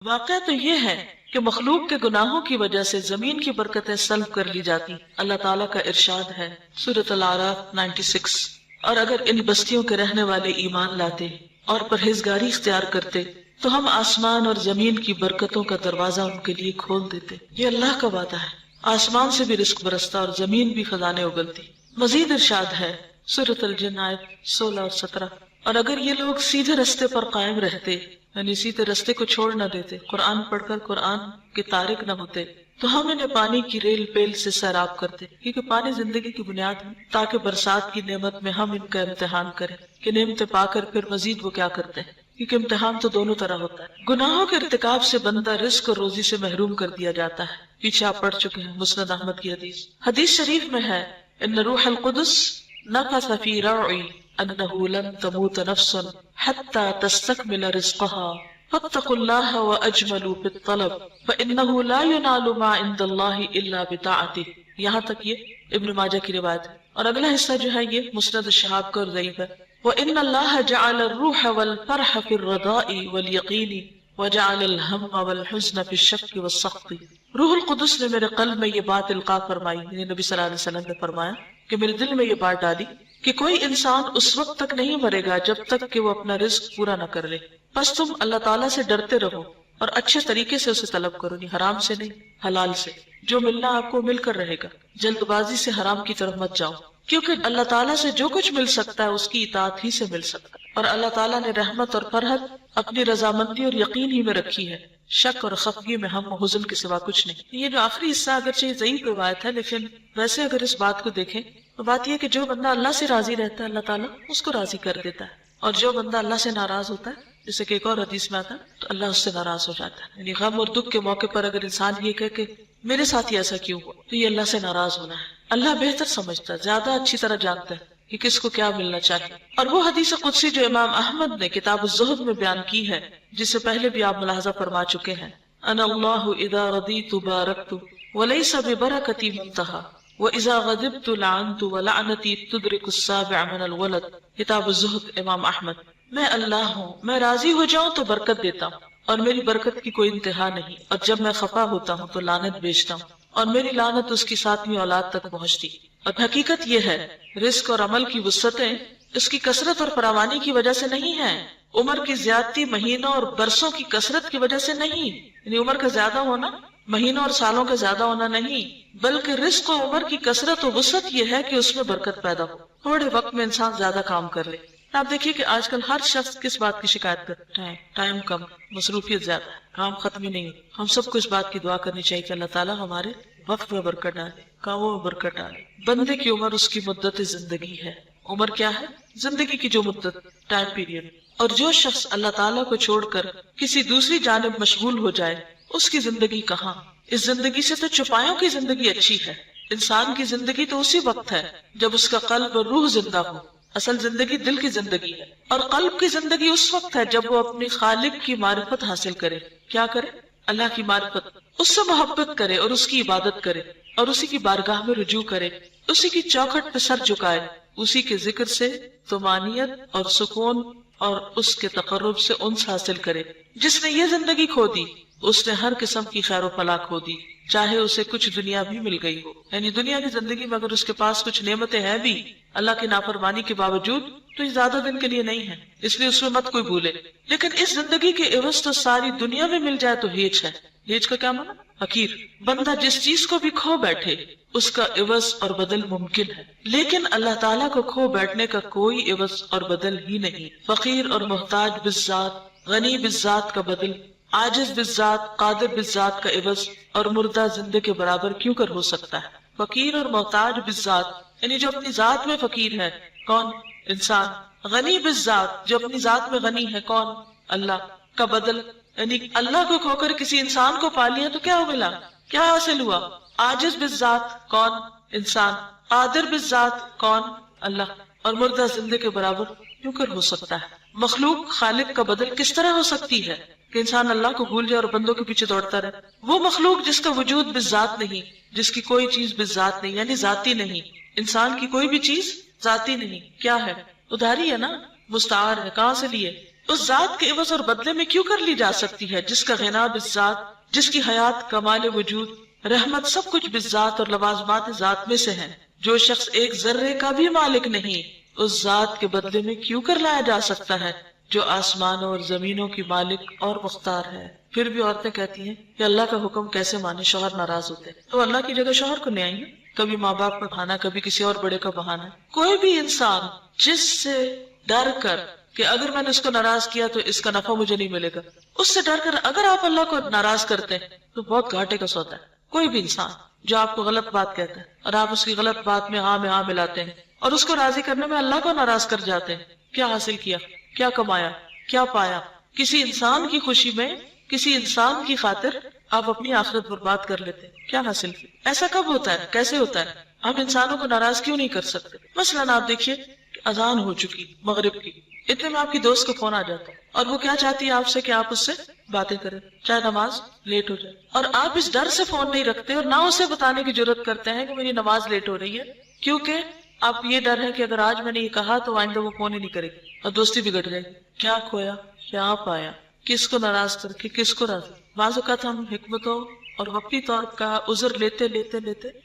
واقعہ تو یہ ہے کہ مخلوق کے گناہوں کی وجہ سے زمین کی برکتیں سلب کر لی جاتی۔ اللہ تعالیٰ کا ارشاد ہے سورۃ الاعراف 96، اور اگر ان بستیوں کے رہنے والے ایمان لاتے اور پرہیزگاری اختیار کرتے تو ہم آسمان اور زمین کی برکتوں کا دروازہ ان کے لیے کھول دیتے۔ یہ اللہ کا وعدہ ہے، آسمان سے بھی رزق برستا اور زمین بھی خزانے اگلتی۔ مزید ارشاد ہے سورۃ الجن آیت 16 اور 17، اور اگر یہ لوگ سیدھے رستے پر قائم رہتے، یعنی سیدھے رستے کو چھوڑ نہ دیتے، قرآن پڑھ کر قرآن کے تارک نہ ہوتے، تو ہم انہیں پانی کی ریل پیل سے سیراب کرتے، کیونکہ پانی زندگی کی بنیاد ہے، تاکہ برسات کی نعمت میں ہم ان کا امتحان کریں کہ نعمتیں پا کر پھر مزید وہ کیا کرتے ہیں، کیونکہ امتحان تو دونوں طرح ہوتا ہے۔ گناہوں کے ارتکاب سے بندہ رزق اور روزی سے محروم کر دیا جاتا ہے۔ پیچھے آپ پڑھ چکے ہیں مسند احمد کی حدیث شریف میں ہے ان روح القدس نفث فی رعی انه لن تموت نفس حتى تستكمل رزقها فاتقوا الله واجملوا في الطلب فانه لا ينال ما عند الله الا بطاعته۔ یہاں تک یہ ابن ماجہ کی روایت ہے، اور اگلا حصہ جو ہے یہ مسند الشہاب کا اور ضعیف ہے۔ وان الله جعل الروح والفرح في الرضاء واليقين وجعل الهم والحزن في الشك والسخط۔ روح القدس نے میرے قلب میں یہ بات القاء فرمائی، یعنی نبی صلی اللہ علیہ وسلم نے فرمایا کہ میرے دل میں یہ بات ڈالی کہ کوئی انسان اس وقت تک نہیں مرے گا جب تک کہ وہ اپنا رزق پورا نہ کر لے۔ بس تم اللہ تعالیٰ سے ڈرتے رہو اور اچھے طریقے سے اسے طلب کرو، نہیں حرام سے نہیں، حلال سے۔ جو ملنا آپ کو مل کر رہے گا، جلد بازی سے حرام کی طرف مت جاؤ، کیونکہ اللہ تعالیٰ سے جو کچھ مل سکتا ہے اس کی اطاعت ہی سے مل سکتا ہے، اور اللہ تعالیٰ نے رحمت اور فرحت اپنی رضامندی اور یقین ہی میں رکھی ہے، شک اور خفگی میں ہم و حزن کے سوا کچھ نہیں۔ یہ جو آخری حصہ اگرچہ ضعیف روایت ہے، لیکن ویسے اگر اس بات کو دیکھیں تو بات یہ کہ جو بندہ اللہ سے راضی رہتا ہے اللہ تعالیٰ اس کو راضی کر دیتا ہے، اور جو بندہ اللہ سے ناراض ہوتا ہے، جیسے کہ ایک اور حدیث میں آتا ہے، تو اللہ اس سے ناراض ہو جاتا ہے۔ یعنی غم اور دکھ کے موقع پر اگر انسان یہ کہے کہ میرے ساتھ ہی ایسا کیوں ہوا، تو یہ اللہ سے ناراض ہونا ہے۔ اللہ بہتر سمجھتا ہے، زیادہ اچھی طرح جانتا ہے کہ کس کو کیا ملنا چاہیے۔ اور وہ حدیث قدسی جو امام احمد نے کتاب الزہد میں بیان کی ہے، جس سے پہلے بھی آپ ملاحظہ فرما چکے ہیں، انا اللہ اذا رضیت بارکت ولیس ببرکتی منتہا وَإِذَا غَضِبْتُ لَعَنْتُ وَلَعْنَتِي تُدْرِكُ السَّابِعَ مِنَ الْوَلَدِ۔ کتاب الزہد امام احمد۔ میں اللہ ہوں، میں راضی ہو جاؤں تو برکت دیتا ہوں اور میری برکت کی کوئی انتہا نہیں، اور جب میں خفا ہوتا ہوں تو لعنت بھیجتا ہوں اور میری لعنت اس کی 7ویں اولاد تک پہنچتی۔ اور حقیقت یہ ہے رزق اور عمل کی وسعتیں اس کی کثرت اور فراوانی کی وجہ سے نہیں ہیں، عمر کی زیادتی مہینوں اور برسوں کی کثرت کی وجہ سے نہیں، یعنی عمر کا زیادہ ہونا مہینوں اور سالوں کا زیادہ ہونا نہیں، بلکہ رزق و عمر کی کثرت و وسعت یہ ہے کہ اس میں برکت پیدا ہو، تھوڑے وقت میں انسان زیادہ کام کر لے۔ آپ دیکھیے کہ آج کل ہر شخص کس بات کی شکایت کرتا ہے، ٹائم کم، مصروفیت زیادہ، کام ختم ہی نہیں۔ ہم سب کو اس بات کی دعا کرنی چاہیے کہ اللہ تعالیٰ ہمارے وقت میں برکت ڈالے، کاموں میں برکت ڈالے۔ بندے کی عمر اس کی مدت زندگی ہے۔ عمر کیا ہے؟ زندگی کی جو مدت، ٹائم پیریڈ۔ اور جو شخص اللہ تعالیٰ کو چھوڑ کر کسی دوسری جانب مشغول ہو جائے اس کی زندگی کہاں؟ اس زندگی سے تو چوپایوں کی زندگی اچھی ہے۔ انسان کی زندگی تو اسی وقت ہے جب اس کا قلب اور روح زندہ ہو۔ اصل زندگی دل کی زندگی ہے، اور قلب کی زندگی اس وقت ہے جب وہ اپنی خالق کی معرفت حاصل کرے۔ کیا کرے؟ اللہ کی معرفت، اس سے محبت کرے اور اس کی عبادت کرے اور اسی کی بارگاہ میں رجوع کرے، اسی کی چوکھٹ پہ سر جھکائے، اسی کے ذکر سے طمانینت اور سکون اور اس کے تقرب سے انس حاصل کرے۔ جس نے یہ زندگی کھو دی اس نے ہر قسم کی خیر و فلاح کھو دی، چاہے اسے کچھ دنیا بھی مل گئی ہو۔ یعنی دنیا کی زندگی میں اگر اس کے پاس کچھ نعمتیں ہیں بھی اللہ کی نافرمانی کے باوجود، تو یہ زیادہ دن کے لیے نہیں ہے، اس لیے اس میں مت کوئی بھولے۔ لیکن اس زندگی کے عوض تو ساری دنیا میں مل جائے تو ہیچ ہے۔ ہیچ کا کیا معنی؟ حقیر۔ بندہ جس چیز کو بھی کھو بیٹھے اس کا عوض اور بدل ممکن ہے، لیکن اللہ تعالیٰ کو کھو بیٹھنے کا کوئی عوض اور بدل ہی نہیں۔ فقیر اور محتاج بالذات، غنی بالذات کا بدل، عاجز بالذات، قادر بالذات کا عوض اور مردہ زندہ کے برابر کیوں کر ہو سکتا ہے؟ فقیر اور محتاج بالذات یعنی جو اپنی ذات میں فقیر ہے، کون؟ انسان۔ غنی بالذات جو اپنی ذات میں غنی ہے، کون؟ اللہ۔ کا بدل یعنی اللہ کو کھو کر کسی انسان کو پا لیا تو کیا ملا؟ کیا حاصل ہوا؟ عاجز بالذات کون؟ انسان۔ قادر بالذات کون؟ اللہ۔ اور مردہ زندہ کے برابر کیوں کر ہو سکتا ہے؟ مخلوق خالق کا بدل کس طرح ہو سکتی ہے کہ انسان اللہ کو بھول جائے اور بندوں کے پیچھے دوڑتا رہے؟ وہ مخلوق جس کا وجود بالذات نہیں، جس کی کوئی چیز بالذات نہیں یعنی ذاتی نہیں۔ انسان کی کوئی بھی چیز ذاتی نہیں، کیا ہے؟ ادھاری ہے نا، مستعار ہے، کہاں سے لیے؟ اس ذات کے عوض اور بدلے میں کیوں کر لی جا سکتی ہے جس کا غنا بالذات، جس کی حیات، کمال وجود، رحمت سب کچھ بالذات اور لوازمات ذات میں سے ہے. جو شخص ایک ذرے کا بھی مالک نہیں اس ذات کے بدلے میں کیوں کر لایا جا سکتا ہے جو آسمانوں اور زمینوں کی مالک اور مختار ہے. پھر بھی عورتیں کہتی ہیں کہ اللہ کا حکم کیسے مانے، شوہر ناراض ہوتے ہیں تو اللہ کی جگہ شوہر کو لے آئیں. کبھی ماں باپ کا بہانا، کبھی کسی اور بڑے کا بہانا. کوئی بھی انسان جس سے ڈر کر کہ اگر میں نے اس کو ناراض کیا تو اس کا نفع مجھے نہیں ملے گا، اس سے ڈر کر اگر آپ اللہ کو ناراض کرتے ہیں تو بہت گھاٹے کا سودا ہے. کوئی بھی انسان جو آپ کو غلط بات کہتا ہے اور آپ اس کی غلط بات میں ہاں ملاتے ہیں اور اس کو راضی کرنے میں اللہ کو ناراض کر جاتے ہیں، کیا حاصل کیا، کیا کمایا، کیا پایا؟ کسی انسان کی خوشی میں، کسی انسان کی خاطر آپ اپنی آخرت برباد کر لیتے ہیں، کیا حاصل کیا؟ ایسا کب ہوتا ہے، کیسے ہوتا ہے؟ ہم انسانوں کو ناراض کیوں نہیں کر سکتے؟ مثلاً آپ دیکھیے اذان ہو چکی مغرب کی، اتنے میں آپ کی دوست کو فون آ جاتا ہے اور وہ کیا چاہتی ہے آپ سے کہ آپ اس سے باتیں کریں چاہے نماز لیٹ ہو جائے، اور آپ اس ڈر سے فون نہیں رکھتے اور نہ اسے بتانے کی جرات کرتے ہیں کہ میری نماز لیٹ ہو رہی ہے، کیونکہ آپ یہ ڈر ہے کہ اگر آج میں نے یہ کہا تو آئندہ وہ فون ہی نہیں کرے گی اور دوستی بگڑ جائے گی. کیا کھویا، کیا پایا، کس کو ناراض کر کے کس کو راضی؟ بعض اوقات ہم حکمتوں اور وقتی طور کا عذر لیتے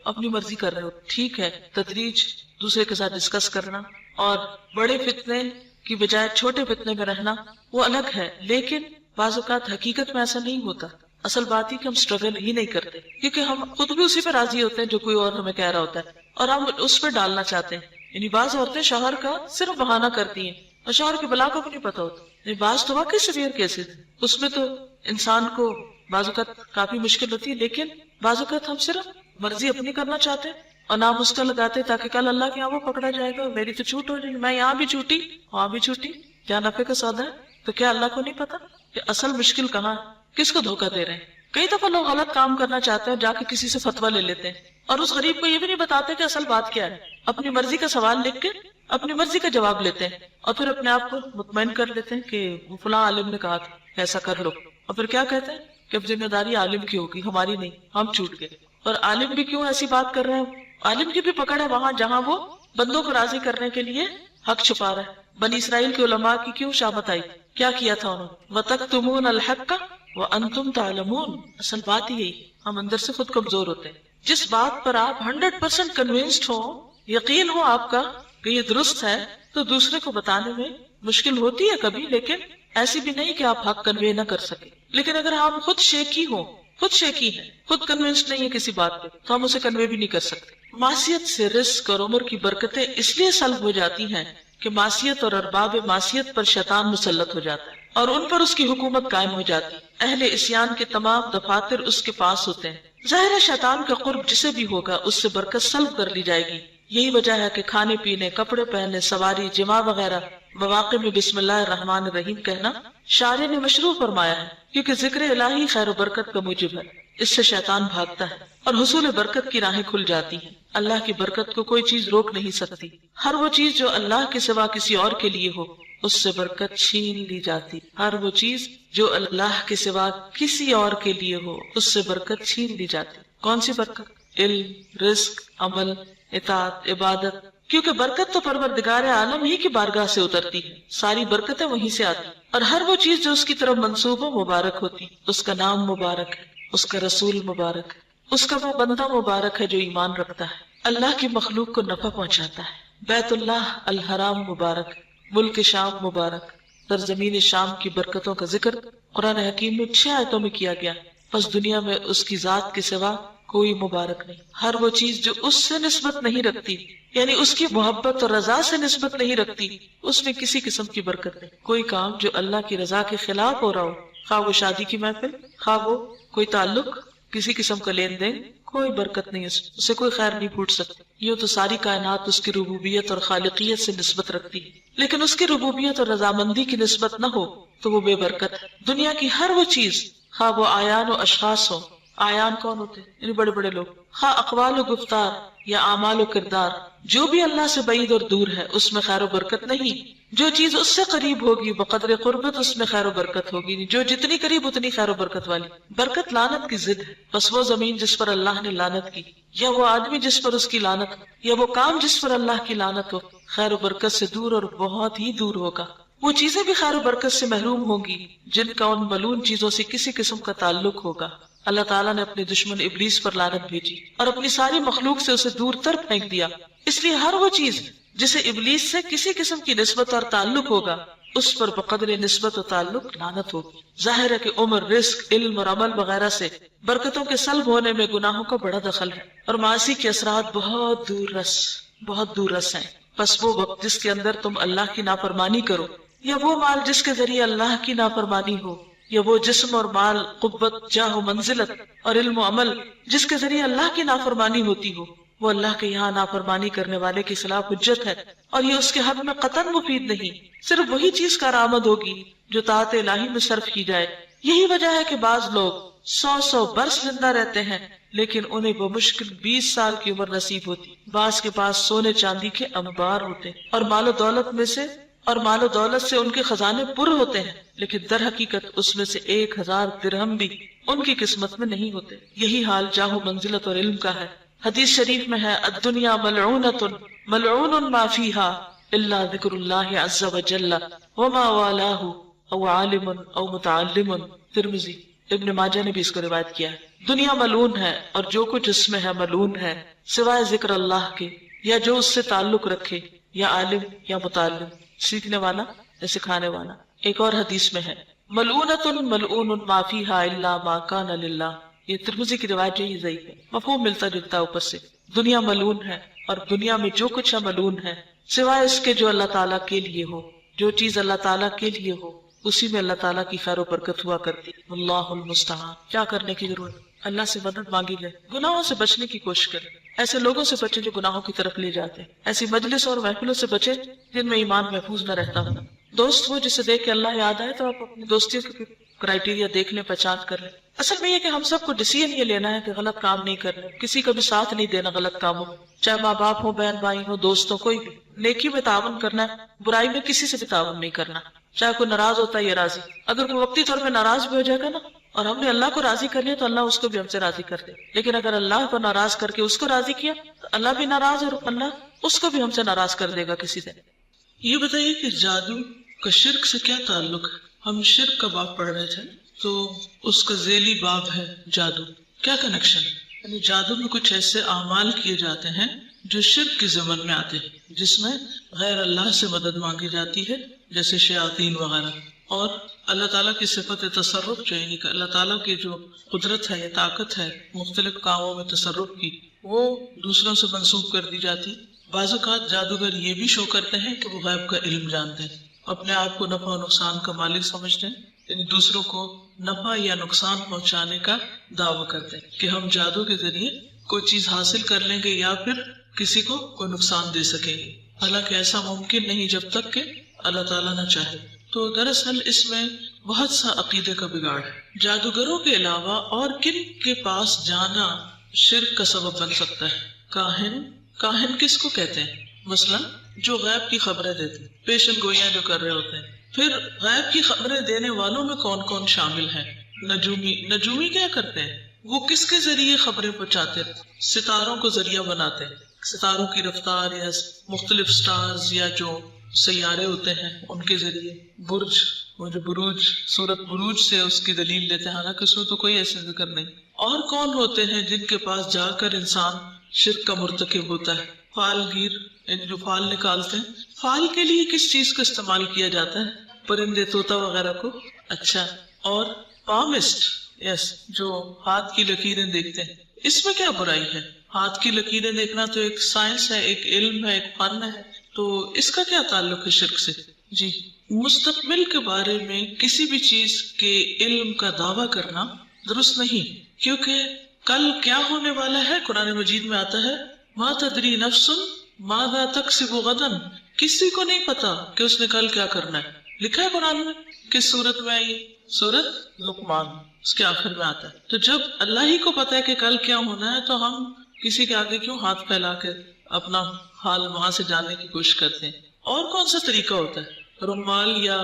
اپنی مرضی کر رہے ہو. ٹھیک ہے، تدریج، دوسرے کے ساتھ ڈسکس کرنا اور بڑے فتنے کی بجائے چھوٹے فتنے میں رہنا وہ الگ ہے، لیکن بعض اوقات حقیقت میں ایسا نہیں ہوتا. اصل بات ہی کہ ہم اسٹرگل ہی نہیں کرتے کیونکہ ہم خود بھی اسی پہ راضی ہوتے ہیں جو کوئی اور ہمیں کہہ رہا ہوتا ہے اور ہم اس پہ ڈالنا چاہتے ہیں. یعنی بعض عورتیں شوہر کا صرف بہانہ کرتی ہیں اور شوہر کے بلا کو بھی نہیں پتا ہوتا. یعنی بعض تو واقعی سیویئر کیسز اس میں تو انسان کو بعض اوقات کافی مشکل ہوتی ہے، لیکن بعض اوقات ہم صرف مرضی اپنی کرنا چاہتے ہیں اور نام اس کا لگاتے تاکہ کل اللہ کے یہاں وہ پکڑا جائے گا، میری تو چھوٹ ہو جائے گی، میں یہاں بھی چھوٹی وہاں بھی چھوٹی، کیا نفع کا سودا ہے؟ تو کیا اللہ کو نہیں پتا کہ اصل مشکل کہاں ہے؟ کس کو دھوکہ دے رہے ہیں؟ کئی دفعہ لوگ غلط کام کرنا چاہتے ہیں، جا کے کسی سے فتویٰ لے لیتے ہیں اور اس غریب کو یہ بھی نہیں بتاتے کہ اصل بات کیا ہے. اپنی مرضی کا سوال لکھ کے اپنی مرضی کا جواب لیتے ہیں اور پھر اپنے آپ کو مطمئن کر لیتے ہیں کہ وہ فلاں عالم نے کہا تھا ایسا کر لو، اور پھر کیا کہتے ہیں کہ اب ذمہ داری عالم کی ہوگی، ہماری نہیں، ہم چھوٹ گئے. اور عالم بھی کیوں ایسی بات کر رہے ہیں؟ عالم کی بھی پکڑ ہے وہاں جہاں وہ بندوں کو راضی کرنے کے لیے حق چھپا رہا ہے. بنی اسرائیل کے علماء کی کیوں شامت آئی؟ کیا کیا تھا انہوں نے؟ وَتَكْتُمُونَ الْحَقَّ وَأَنْتُمْ تَعْلَمُونَ. اصل بات ہی یہی، ہم اندر سے خود کمزور ہوتے ہیں. جس بات پر آپ 100% کنونسڈ ہو، یقین ہو آپ کا کہ یہ درست ہے، تو دوسرے کو بتانے میں مشکل ہوتی ہے کبھی، لیکن ایسی بھی نہیں کہ آپ حق کنوے نہ کر سکیں. لیکن اگر ہم خود شیکی ہوں، خود شیکی ہے، خود کنونسڈ نہیں ہے کسی بات پہ، تو ہم اسے کنوے بھی نہیں کر سکتے. معصیت سے رزق اور عمر کی برکتیں اس لیے سلب ہو جاتی ہیں کہ معصیت اور ارباب معصیت پر شیطان مسلط ہو جاتا ہے اور ان پر اس کی حکومت قائم ہو جاتی ہے. اہل عصیان کے تمام دفاتر اس کے پاس ہوتے ہیں. ظاہر ہے شیطان کا قرب جسے بھی ہوگا اس سے برکت سلب کر لی جائے گی. یہی وجہ ہے کہ کھانے پینے، کپڑے پہننے، سواری، جماع وغیرہ مواقع میں بسم اللہ الرحمن الرحیم کہنا شارع نے مشروع فرمایا ہے، کیونکہ ذکر الہی خیر و برکت کا موجب ہے. اس سے شیطان بھاگتا ہے اور حصول برکت کی راہیں کھل جاتی ہیں. اللہ کی برکت کو کوئی چیز روک نہیں سکتی. ہر وہ چیز جو اللہ کے سوا کسی اور کے لیے ہو اس سے برکت چھین لی جاتی. ہر وہ چیز جو اللہ کے سوا کسی اور کے لیے ہو اس سے برکت چھین لی جاتی. کون سی برکت؟ علم، رزق، عمل، اطاعت، عبادت. کیونکہ برکت تو پروردگار عالم ہی کی بارگاہ سے اترتی ہے، ساری برکتیں وہیں سے آتی. اور ہر وہ چیز جو اس کی طرف منسوب ہو مبارک ہوتی. اس کا نام مبارک ہے، اس کا رسول مبارک ہے، اس کا وہ بندہ مبارک ہے جو ایمان رکھتا ہے، اللہ کی مخلوق کو نفع پہنچاتا ہے. بیت اللہ الحرام مبارک، ملک شام مبارک. سرزمین شام کی برکتوں کا ذکر قرآن حکیم میں 6 آیتوں میں کیا گیا. بس دنیا میں اس کی ذات کے سوا کوئی مبارک نہیں. ہر وہ چیز جو اس سے نسبت نہیں رکھتی، یعنی اس کی محبت اور رضا سے نسبت نہیں رکھتی، اس میں کسی قسم کی برکت نہیں. کوئی کام جو اللہ کی رضا کے خلاف ہو رہا ہو، خواہ وہ شادی کی محفل، خواہ وہ کوئی تعلق، کسی قسم کا لین دین، کوئی برکت نہیں، اسے کوئی خیر نہیں پھوٹ سکتی. یوں تو ساری کائنات اس کی ربوبیت اور خالقیت سے نسبت رکھتی ہے، لیکن اس کی ربوبیت اور رضامندی کی نسبت نہ ہو تو وہ بے برکت ہے. دنیا کی ہر وہ چیز، خواہ وہ آیان و اشخاص ہو، آیان کون ہوتے ہیں؟ یعنی بڑے بڑے لوگ، خواہ اقوال و گفتار یا اعمال و کردار، جو بھی اللہ سے بعید اور دور ہے اس میں خیر و برکت نہیں. جو چیز اس سے قریب ہوگی بقدر قربت اس میں خیر و برکت ہوگی. جو جتنی قریب اتنی خیر و برکت والی. برکت لعنت کی ضد ہے. بس وہ زمین جس پر اللہ نے لعنت کی، یا وہ آدمی جس پر اس کی لعنت ہو، یا وہ کام جس پر اللہ کی لعنت ہو، خیر و برکت سے دور اور بہت ہی دور ہوگا. وہ چیزیں بھی خیر و برکت سے محروم ہوں گی جن کا ان ملعون چیزوں سے کسی قسم کا تعلق ہوگا۔ اللہ تعالیٰ نے اپنے دشمن ابلیس پر لعنت بھیجی اور اپنی ساری مخلوق سے اسے دور تر پھینک دیا، اس لیے ہر وہ چیز جسے ابلیس سے کسی قسم کی نسبت اور تعلق ہوگا اس پر بقدر نسبت و تعلق لعنت ہوگی۔ ظاہر ہے کہ عمر، رزق، علم اور عمل وغیرہ سے برکتوں کے سلب ہونے میں گناہوں کا بڑا دخل ہے، اور معاصی کے اثرات بہت دور رس ہیں۔ پس وہ وقت جس کے اندر تم اللہ کی نافرمانی کرو، یا وہ مال جس کے ذریعے اللہ کی نافرمانی ہو، یا وہ جسم اور مال، قوت، جاہ و منزلت اور علم و عمل جس کے ذریعے اللہ کی نافرمانی ہوتی ہو، وہ اللہ کے یہاں نافرمانی کرنے والے کی خلاف حجت ہے، اور یہ اس کے حق میں قطعاً مفید نہیں۔ صرف وہی چیز کارآمد ہوگی جو طاعت الہی میں صرف کی جائے۔ یہی وجہ ہے کہ بعض لوگ 100 برس زندہ رہتے ہیں لیکن انہیں بمشکل 20 سال کی عمر نصیب ہوتی۔ بعض کے پاس سونے چاندی کے انبار ہوتے ہیں اور مال و دولت سے ان کے خزانے پر ہوتے ہیں، لیکن در حقیقت اس میں سے 1000 درہم بھی ان کی قسمت میں نہیں ہوتے۔ یہی حال جاہ و منزلت اور علم کا ہے۔ حدیث شریف میں ہے، الدنیا ملعونۃ ملعون ما فیہا الا ذکر اللہ عز وجل وما والاہ او عالم او متعلم۔ ترمذی، ابن ماجہ نے بھی اس کو روایت کیا ہے۔ دنیا ملعون ہے اور جو کچھ اس میں ہے ملعون ہے سوائے ذکر اللہ کے، یا جو اس سے تعلق رکھے، یا عالم یا متعلم، سیکھنے والا یا سکھانے والا۔ ایک اور حدیث میں ہے، ملعونۃ ملعون ما فیہا الا ما کان للہ۔ یہ ترمذی کی روایت یہی ضعیف ہے، مفہوم ملتا جلتا اوپر سے۔ دنیا ملعون ہے اور دنیا میں جو کچھ ہے ملعون ہے سوائے اس کے جو اللہ تعالیٰ کے لیے ہو۔ جو چیز اللہ تعالیٰ کے لیے ہو اسی میں اللہ تعالیٰ کی خیر و برکت ہوا کرتی۔ اللہ المستعان۔ کیا کرنے کی ضرورت؟ اللہ سے مدد مانگی جائے، گناہوں سے بچنے کی کوشش کریں، ایسے لوگوں سے بچے جو گناہوں کی طرف لے جاتے ہیں، ایسی مجلس اور محفلوں سے بچے جن میں ایمان محفوظ نہ رہتا ہو۔ دوست وہ جسے دیکھ کے اللہ یاد آئے تو آپ اپنی دوستیوں کے کرائیٹیریا دیکھ لیں، پہچان کر لیں۔ اصل میں یہ کہ ہم سب کو ڈیسیژن یہ لینا ہے کہ غلط کام نہیں کرنا، کسی کا بھی ساتھ نہیں دینا غلط کاموں میں، چاہے ماں باپ ہو، بہن بھائی ہو، دوستوں، کوئی بھی۔ نیکی میں تعاون کرنا ہے، برائی میں کسی سے بھی تعاون نہیں کرنا، چاہے کوئی ناراض ہوتا ہے یا راضی۔ اگر کوئی وقتی طور پہ ناراض بھی ہو جائے گا نا اور ہم نے اللہ کو راضی کر لیا تو اللہ اس کو بھی ہم سے راضی کر دے، لیکن اگر اللہ کو ناراض کر کے اس کو راضی کیا تو اللہ بھی ناراض اور اللہ اس کو بھی ہم سے ناراض کر دے گا کسی سے۔ یہ بتائیے کہ جادو کا شرک سے کیا تعلق ہے؟ ہم شرک کا باب پڑھ رہے تھے تو اس کا ذیلی باب ہے جادو، کیا کنیکشن ہے؟ یعنی جادو میں کچھ ایسے اعمال کیے جاتے ہیں جو شرک کے ضمن میں آتے ہیں، جس میں غیر اللہ سے مدد مانگی جاتی ہے، جیسے شیاطین وغیرہ، اور اللہ تعالیٰ کی صفت تصرف جو یعنی کہ اللہ تعالیٰ کی جو قدرت ہے یا طاقت ہے مختلف کاموں میں تصرف کی، وہ دوسروں سے منسوب کر دی جاتی۔ بعض اوقات جادوگر یہ بھی شو کرتے ہیں کہ وہ غیب کا علم جانتے ہیں، اپنے آپ کو نفع و نقصان کا مالک سمجھتے ہیں، یعنی دوسروں کو نفع یا نقصان پہنچانے کا دعویٰ کرتے ہیں کہ ہم جادو کے ذریعے کوئی چیز حاصل کر لیں گے یا پھر کسی کو کوئی نقصان دے سکیں گے، حالانکہ ایسا ممکن نہیں جب تک کہ اللہ تعالیٰ نہ چاہے۔ تو دراصل اس میں بہت سا عقیدے کا بگاڑ ہے۔ جادوگروں کے علاوہ اور کن کے پاس جانا شرک کا سبب بن سکتا ہے؟ کاہن کس کو کہتے ہیں؟ مثلا جو غیب کی خبریں دیتے ہیں، پیشن گوئیاں جو کر رہے ہوتے ہیں۔ پھر غیب کی خبریں دینے والوں میں کون کون شامل ہیں؟ نجومی کیا کرتے ہیں؟ وہ کس کے ذریعے خبریں پہنچاتے ہیں؟ ستاروں کو ذریعہ بناتے ہیں، ستاروں کی رفتار یا مختلف سٹارز یا جو سیارے ہوتے ہیں ان کے ذریعے۔ برج، وہ جو سورت بروج سے اس کی دلیل لیتے ہیں، حالانکہ اس میں تو کوئی ایسے ذکر نہیں۔ اور کون ہوتے ہیں جن کے پاس جا کر انسان شرک کا مرتکب ہوتا ہے؟ فال گیر، یعنی جو فال نکالتے ہیں۔ فال کے لیے کس چیز کا استعمال کیا جاتا ہے؟ پرندے، طوطا وغیرہ کو۔ اچھا، اور پامسٹ، یس، جو ہاتھ کی لکیریں دیکھتے ہیں، اس میں کیا برائی ہے؟ ہاتھ کی لکیریں دیکھنا تو ایک سائنس ہے، ایک علم ہے، ایک فن ہے، تو اس کا کیا تعلق ہے شرک سے؟ جی، مستقبل کے بارے میں کسی بھی چیز کے علم کا دعویٰ کرنا درست نہیں، کیونکہ کل کیا ہونے والا ہے قرآن مجید میں آتا ہے، ما تدری نفس ماذا تکسب غدا، کسی کو نہیں پتا کہ اس نے کل کیا کرنا ہے۔ لکھا ہے قرآن میں، کس سورت میں آئی؟ سورت لقمان، اس کے آخر میں آتا ہے۔ تو جب اللہ ہی کو پتا ہے کہ کل کیا ہونا ہے تو ہم کسی کے آگے کیوں ہاتھ پھیلا کے اپنا حال وہاں سے جاننے کی کوشش کرتے ہیں؟ اور کون سا طریقہ ہوتا ہے؟ رومال یا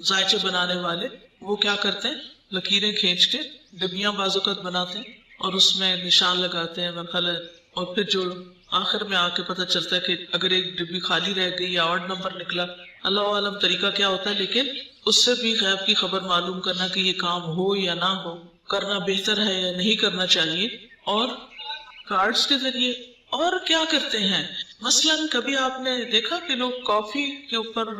زائچے بنانے والے وہ کیا کرتے ہیں؟ لکیریں کھینچ کے ڈبیاں بازوقت بناتے ہیں اور اس میں نشان لگاتے ہیں مرحلہ، اور پھر جو آخر میں آ کے پتہ چلتا ہے کہ اگر ایک ڈبی خالی رہ گئی یا آڈ نمبر نکلا اللہ عالم طریقہ کیا ہوتا ہے، لیکن اس سے بھی غیب کی خبر معلوم کرنا کہ یہ کام ہو یا نہ ہو، کرنا بہتر ہے یا نہیں کرنا چاہیے، اور کارڈز کے ذریعے۔ اور کیا کرتے ہیں، مثلا کبھی آپ نے دیکھا کہ لوگ کافی کے اوپر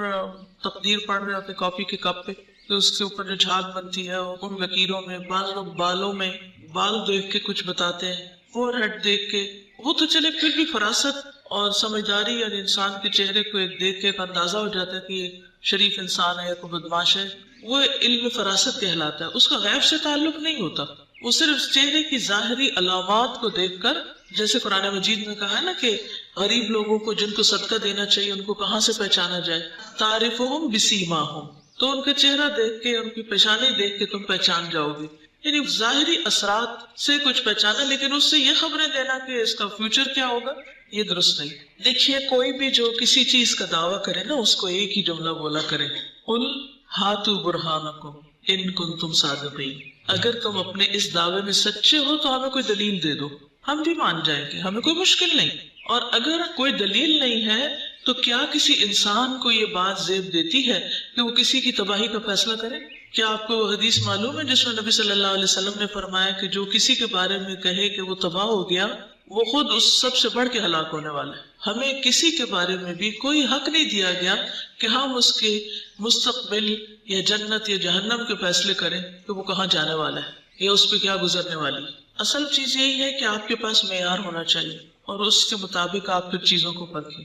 تقدیر پڑھ رہے ہوتے، کافی کے کپ پہ، تو اس کے اوپر جو جھاگ بنتی ہے ان لکیروں میں، بعض لوگ بالوں میں بال دیکھ کے کچھ بتاتے ہیں، فور ہیڈ دیکھ کے، وہ تو چلے پھر بھی فراست اور سمجھداری اور انسان کے چہرے کو ایک دیکھ کے ایک اندازہ ہو جاتا ہے کہ یہ شریف انسان ہے یا کوئی بدماش ہے، وہ علم فراست کہلاتا ہے، اس کا غیب سے تعلق نہیں ہوتا، وہ صرف چہرے کی ظاہری علامات کو دیکھ کر، جیسے قرآن مجید میں کہا ہے نا کہ غریب لوگوں کو جن کو صدقہ دینا چاہیے ان کو کہاں سے پہچانا جائے، تعرفہم بسیماہم، تو ان کا چہرہ دیکھ کے، ان کی پیشانی دیکھ کے تم پہچان جاؤ گے، یعنی ظاہری اثرات سے کچھ پہچانا، لیکن اس سے یہ خبریں دینا کہ اس کا فیوچر کیا ہوگا، یہ درست نہیں۔ دیکھیے کوئی بھی جو کسی چیز کا دعویٰ کرے نا، اس کو ایک ہی جملہ بولا کرے، قل ہاتوا برہانکم ان کنتم صادقین، اگر تم اپنے اس دعوے میں سچے ہو تو ہمیں کوئی دلیل دے دو، ہم بھی مان جائیں گے، ہمیں کوئی مشکل نہیں۔ اور اگر کوئی دلیل نہیں ہے تو کیا کسی انسان کو یہ بات زیب دیتی ہے کہ وہ کسی کی تباہی کا فیصلہ کرے؟ کیا آپ کو حدیث معلوم ہے جس میں نبی صلی اللہ علیہ وسلم نے فرمایا کہ جو کسی کے بارے میں کہے کہ وہ تباہ ہو گیا، وہ خود اس سب سے بڑھ کے ہلاک ہونے والا ہے۔ ہمیں کسی کے بارے میں بھی کوئی حق نہیں دیا گیا کہ ہم اس کے مستقبل یا جنت یا جہنم کے فیصلے کریں کہ وہ کہاں جانے والا ہے یا اس پہ کیا گزرنے والی۔ اصل چیز یہی ہے کہ آپ کے پاس معیار ہونا چاہیے اور اس کے مطابق آپ پھر چیزوں کو پرکھیں۔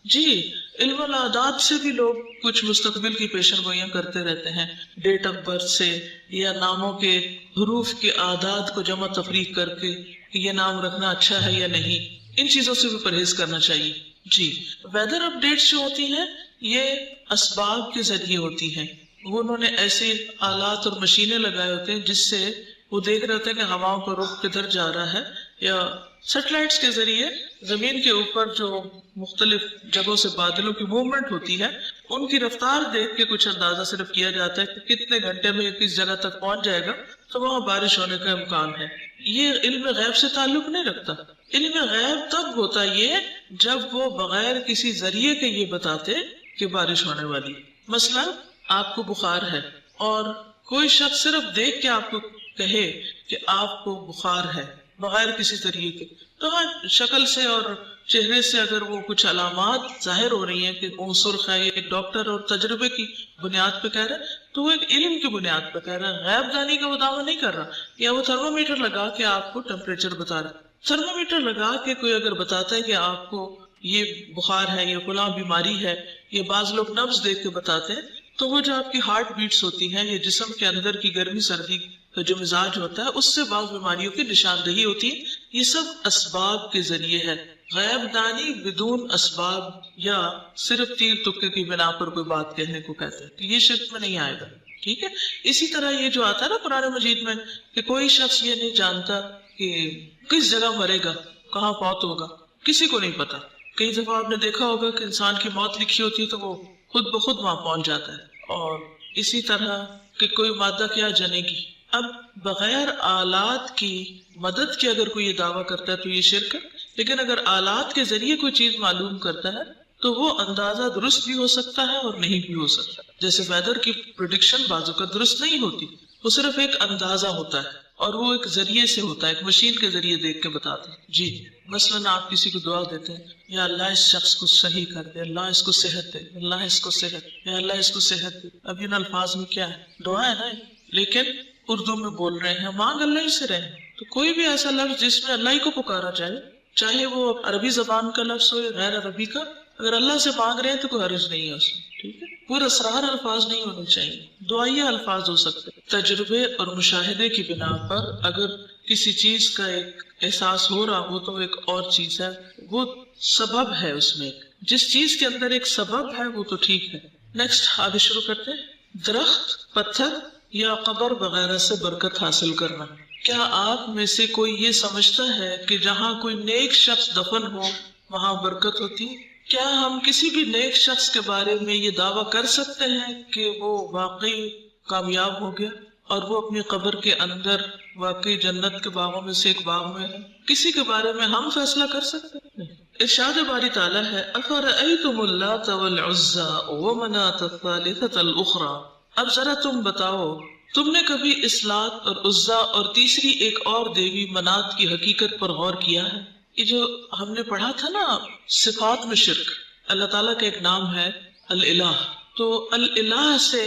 جی علم العادات سے بھی لوگ کچھ مستقبل کی پیشن گوئیاں کرتے رہتے ہیں، ڈیٹ آف برتھ سے یا ناموں کے حروف کے اعداد کو جمع تفریق کر کے کہ یہ نام رکھنا اچھا ہے یا نہیں، ان چیزوں سے بھی پرہیز کرنا چاہیے۔ جی ویدر اپ ڈیٹس جو ہوتی ہیں یہ اسباب کے ذریعے ہوتی ہیں، وہ انہوں نے ایسے آلات اور مشینیں لگائے ہوتے ہیں جس سے وہ دیکھ رہے ہوتے ہیں کہ ہواؤں کا رخ کدھر جا رہا ہے، یا سیٹلائٹس کے ذریعے زمین کے اوپر جو مختلف جگہوں سے بادلوں کی موومنٹ ہوتی ہے ان کی رفتار دیکھ کے کچھ اندازہ صرف کیا جاتا ہے کہ کتنے گھنٹے میں کس جگہ تک پہنچ جائے گا تو وہاں بارش ہونے کا امکان ہے۔ یہ علم غیب سے تعلق نہیں رکھتا، علم غیب تب ہوتا یہ جب وہ بغیر کسی ذریعے کے یہ بتاتے کہ بارش ہونے والی۔ مثلا آپ کو بخار ہے اور کوئی شخص صرف دیکھ کے آپ کو کہے کہ آپ کو بخار ہے بغیر کسی ذریعے کے، تو ہاں شکل سے اور چہرے سے اگر وہ کچھ علامات ظاہر ہو رہی ہیں کہ وہ سرخ ہے، ایک ڈاکٹر اور تجربے کی بنیاد پہ کہہ رہا ہے تو وہ ایک علم کی بنیاد پہ کہہ رہا ہے، غیب دانی کا وہ دعویٰ نہیں کر رہا۔ یا وہ تھرمومیٹر لگا کے آپ کو ٹیمپریچر بتا رہا ہے، تھرمومیٹر لگا کے کوئی اگر بتاتا ہے کہ آپ کو یہ بخار ہے یا فلاں بیماری ہے، یہ بعض لوگ نبض دیکھ کے بتاتے ہیں، تو وہ جو آپ کی ہارٹ بیٹس ہوتی ہیں، یہ جسم کے اندر کی گرمی سردی کا جو مزاج ہوتا ہے اس سے بعض بیماریوں کی نشاندہی ہوتی ہے، یہ سب اسباب کے ذریعے ہے۔ غیب دانی بدون اسباب یا صرف تیر تکے کی بنا پر کوئی بات کہنے کو کہتے ہیں، تو یہ شرک میں نہیں آئے گا، ٹھیک ہے۔ اسی طرح یہ جو آتا ہے نا قرآن مجید میں کہ کوئی شخص یہ نہیں جانتا کہ کس جگہ مرے گا، کہاں فوت ہوگا، کسی کو نہیں پتا۔ کئی دفعہ آپ نے دیکھا ہوگا کہ انسان کی موت لکھی ہوتی ہے تو وہ خود بخود وہاں پہنچ جاتا ہے، اور اسی طرح کہ کوئی مادہ کیا جنے گی۔ اب بغیر آلات کی مدد کے اگر کوئی یہ دعویٰ کرتا ہے تو یہ شرک ہے، لیکن اگر آلات کے ذریعے کوئی چیز معلوم کرتا ہے تو وہ اندازہ درست بھی ہو سکتا ہے اور نہیں بھی ہو سکتا۔ جیسے ویدر کی پریڈکشن بازو کا درست نہیں ہوتی، وہ صرف ایک اندازہ ہوتا ہے اور وہ ایک ذریعے سے ہوتا ہے، ایک مشین کے ذریعے دیکھ کے بتاتے ہیں۔ جی مثلاً آپ کسی کو دعا دیتے ہیں، یا اللہ اس شخص کو صحیح کر دے، اللہ اس کو صحت دے، اللہ اس کو صحت، یا اللہ اس کو صحت دے۔ اب ان الفاظ میں کیا ہے؟ دعا ہے نا، لیکن اردو میں بول رہے ہیں، مانگ اللہ ہی سے رہے۔ تو کوئی بھی ایسا لفظ جس میں اللہ ہی کو پکارا جائے، چاہے وہ عربی زبان کا لفظ ہو یا غیر عربی کا، اگر اللہ سے مانگ رہے ہیں تو کوئی حرج نہیں ہے اس میں، ٹھیک ہے۔ پورا اسرار الفاظ نہیں ہونے چاہیے، دعائیہ الفاظ ہو سکتے۔ تجربے اور مشاہدے کی بنا پر اگر کسی چیز کا ایک احساس ہو رہا ہو تو ایک اور چیز ہے، وہ سبب ہے، اس میں جس چیز کے اندر ایک سبب ہے وہ تو ٹھیک ہے۔ نیکسٹ آگے شروع کرتے ہیں۔ درخت، پتھر یا قبر وغیرہ سے برکت حاصل کرنا۔ کیا آپ میں سے کوئی یہ سمجھتا ہے کہ جہاں کوئی نیک شخص دفن ہو وہاں برکت ہوتی ہے؟ کیا ہم کسی بھی نیک شخص کے بارے میں یہ دعویٰ کر سکتے ہیں کہ وہ واقعی کامیاب ہو گیا اور وہ اپنی قبر کے اندر واقعی جنت کے باغوں میں سے ایک باغ میں ہے؟ کسی کے بارے میں ہم فیصلہ کر سکتے ہیں؟ نہیں۔ ارشاد باری تعالیٰ ہے افرأیتم اللات والعزى ومناة الثالثة الأخرى، اب ذرا تم بتاؤ تم نے کبھی اس لات اور عزا اور تیسری ایک اور دیوی منات کی حقیقت پر غور کیا ہے؟ یہ جو ہم نے پڑھا تھا نا صفات میں شرک، اللہ تعالیٰ کا ایک نام ہے الالہ، تو الالہ سے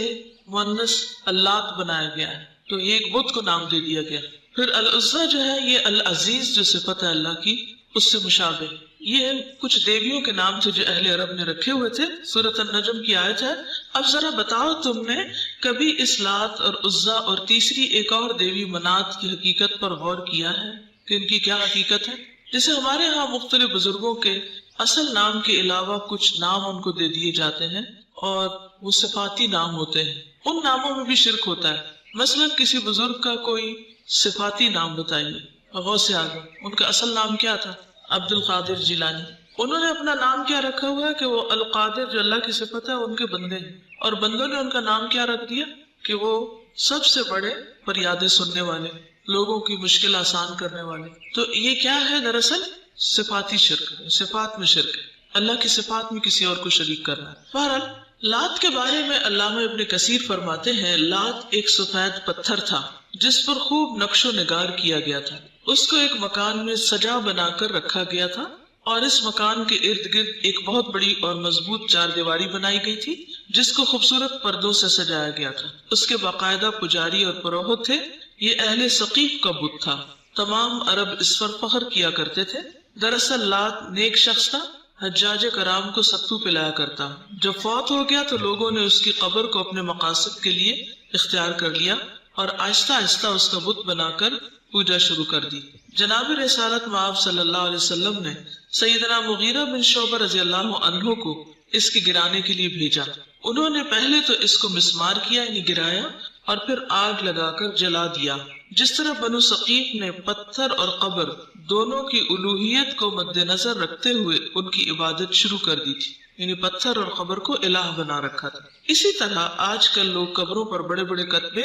مؤنث اللات بنایا گیا ہے، تو یہ ایک بت کو نام دے دیا گیا۔ پھر العزا جو ہے یہ العزیز جو صفت ہے اللہ کی اس سے مشابہ، یہ کچھ دیویوں کے نام تھے جو اہل عرب نے رکھے ہوئے تھے۔ سورۃ النجم کی آیت ہے اب ذرا بتاؤ تم نے کبھی اس لات اور عزا اور تیسری ایک اور دیوی منات کی حقیقت پر غور کیا ہے کہ ان کی کیا حقیقت ہے؟ جیسے ہمارے ہاں مختلف بزرگوں کے اصل نام کے علاوہ کچھ نام ان کو دے دیے جاتے ہیں اور وہ صفاتی نام ہوتے ہیں، ان ناموں میں بھی شرک ہوتا ہے۔ مثلا کسی بزرگ کا کوئی صفاتی نام بتائیے، غوث اعظم، ان کا اصل نام کیا تھا؟ عبد القادر جیلانی۔ انہوں نے اپنا نام کیا رکھا ہوا ہے کہ وہ القادر جو اللہ کی صفت ہے ان کے بندے ہیں، اور بندوں نے ان کا نام کیا رکھ دیا کہ وہ سب سے بڑے فریادیں سننے والے، لوگوں کی مشکل آسان کرنے والے۔ تو یہ کیا ہے؟ دراصل صفاتی شرک، صفات میں شرک ہے، اللہ کی صفات میں کسی اور کو شریک کرنا ہے۔ بہرحال لات کے بارے میں علامہ ابن کثیر فرماتے ہیں لات ایک سفید پتھر تھا جس پر خوب نقش و نگار کیا گیا تھا، اس کو ایک مکان میں سجا بنا کر رکھا گیا تھا، اور اس مکان کے ارد گرد ایک بہت بڑی اور مضبوط چار دیواری بنائی گئی تھی جس کو خوبصورت پردوں سے سجایا گیا تھا۔ اس کے باقاعدہ پجاری اور پروہت تھے، یہ اہل ثقیف کا بت تھا، تمام عرب اس پر فخر کیا کرتے تھے۔ دراصل لات نیک شخص تھا، حجاج کرام کو ستو پلایا کرتا، جب فوت ہو گیا تو لوگوں نے اس کی قبر کو اپنے مقاصد کے لیے اختیار کر لیا اور آہستہ آہستہ اس کا بت بنا کر پوجا شروع کر دی۔ جناب رسالت مآب صلی اللہ علیہ وسلم نے سیدنا مغیرہ بن شعبہ رضی اللہ عنہ کو اس کے گرانے کے لیے بھیجا۔ انہوں نے پہلے تو اس کو مسمار کیا، یعنی گرایا، اور پھر آگ لگا کر جلا دیا۔ جس طرح بنو ثقیف نے پتھر اور قبر دونوں کی الوہیت کو مد نظر رکھتے ہوئے ان کی عبادت شروع کر دی تھی، یعنی پتھر اور قبر کو الہ بنا رکھا تھا۔ اسی طرح آج کل لوگ قبروں پر بڑے بڑے کتبے